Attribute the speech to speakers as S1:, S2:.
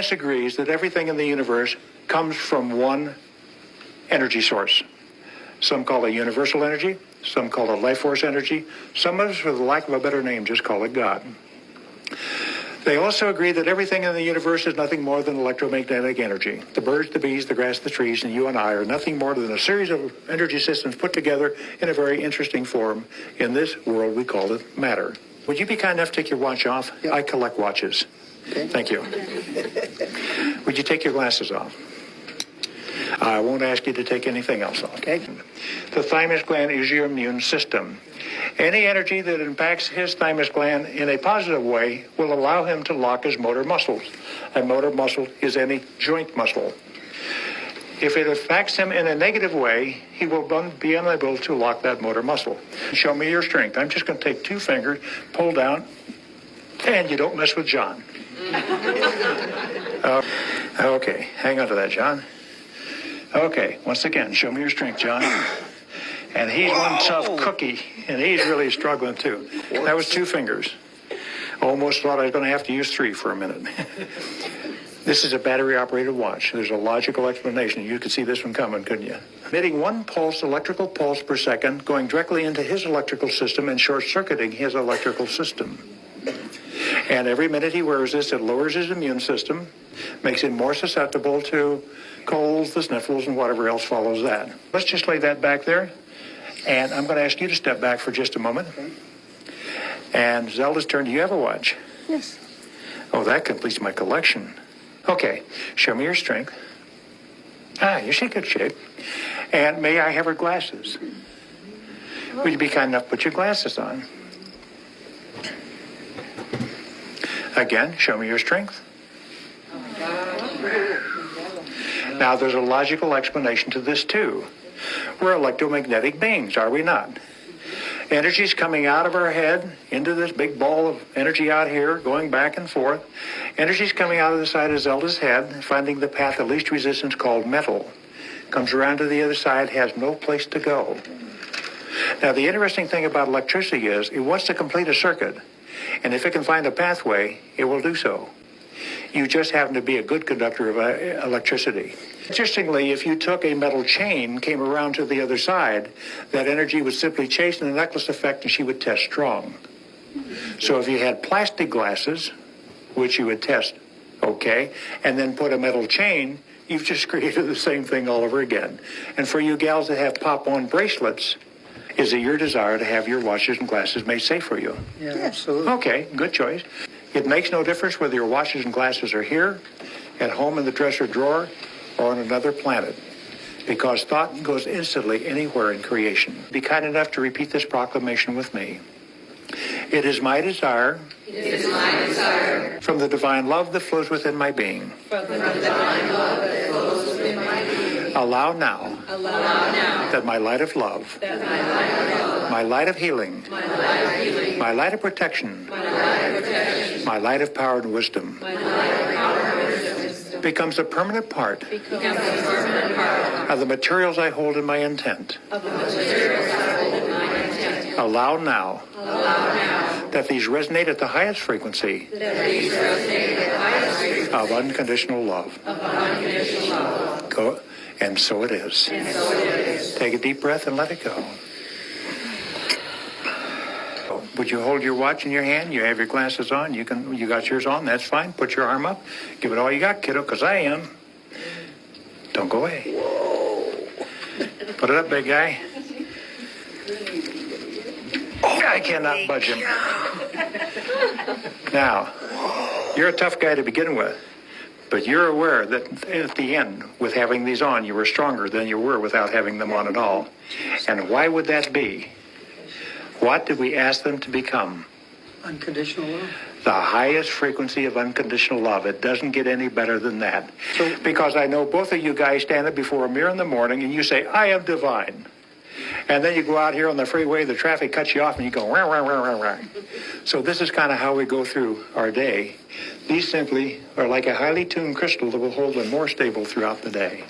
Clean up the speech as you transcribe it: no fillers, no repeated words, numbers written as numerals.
S1: Science agrees that everything in the universe comes from one energy source. Some call it universal energy, some call it life force energy, some of us, for the lack of a better name, just call it God. They also agree that everything in the universe is nothing more than electromagnetic energy. The birds, the bees, the grass, the trees, and you and I are nothing more than a series of energy systems put together in a very interesting form. In this world, we call it matter. Would you be kind enough to take your watch off? Yep. I collect watches. Okay. Thank you. Would you take your glasses off? I won't ask you to take anything else off. Okay. The thymus gland is your immune system. Any energy that impacts his thymus gland in a positive way will allow him to lock his motor muscles. A motor muscle is any joint muscle. If it affects him in a negative way, he will be unable to lock that motor muscle. Show me your strength. I'm just going to take 2 fingers, pull down, and you don't mess with John. Okay, hang on to that, John. Okay, once again, show me your strength, John. And he's one tough cookie, and he's really struggling too. That was 2 fingers. Almost thought I was going to have to use 3 for a minute. This is a battery-operated watch. There's a logical explanation. You could see this one coming, couldn't you? Emitting 1 pulse, electrical pulse per second, going directly into his electrical system and short-circuiting his electrical system. And every minute he wears this, it lowers his immune system, makes him more susceptible to colds, the sniffles, and whatever else follows that. Let's just lay that back there. And I'm going to ask you to step back for just a moment. Okay. And Zelda's turn. Do you have a watch?
S2: Yes.
S1: Oh, that completes my collection. Okay, show me your strength. You're in good shape. And may I have her glasses? Would you be kind enough to put your glasses on? Again, show me your strength. Now, there's a logical explanation to this, too. We're electromagnetic beings, are we not? Energy's coming out of our head into this big ball of energy out here, going back and forth. Energy's coming out of the side of Zelda's head, finding the path of least resistance called metal. Comes around to the other side, has no place to go. Now, the interesting thing about electricity is it wants to complete a circuit. And if it can find a pathway, it will do so. You just happen to be a good conductor of electricity. Interestingly, if you took a metal chain, came around to the other side, that energy would simply chase the necklace effect and she would test strong. So if you had plastic glasses, which you would test okay, and then put a metal chain, you've just created the same thing all over again. And for you gals that have pop-on bracelets, is it your desire to have your watches and glasses made safe for you?
S2: Yeah, absolutely.
S1: Okay, good choice. It makes no difference whether your watches and glasses are here, at home in the dresser drawer, or on another planet, because thought goes instantly anywhere in creation. Be kind enough to repeat this proclamation with me. It is my desire, from the divine love that flows within my being. Allow now, that my light of love, my light of healing, my light of protection, my light of power and wisdom, becomes a permanent part of the materials I hold in my intent. Allow now that these resonate at the highest frequency of unconditional love. Go, and so it is. Take a deep breath and let it go. Would you hold your watch in your hand? You have your glasses on. You got yours on. That's fine. Put your arm up. Give it all you got, kiddo, because I am. Don't go away. Put it up, big guy. I cannot budge him. Now, you're a tough guy to begin with, but you're aware that at the end, with having these on, you were stronger than you were without having them on at all. And why would that be? What did we ask them to become?
S2: Unconditional love.
S1: The highest frequency of unconditional love. It doesn't get any better than that. Because I know both of you guys stand up before a mirror in the morning and you say, I am divine. And then you go out here on the freeway, the traffic cuts you off, and you go, rah, rah, rah, rah, rah. So this is kind of how we go through our day. These simply are like a highly tuned crystal that will hold them more stable throughout the day.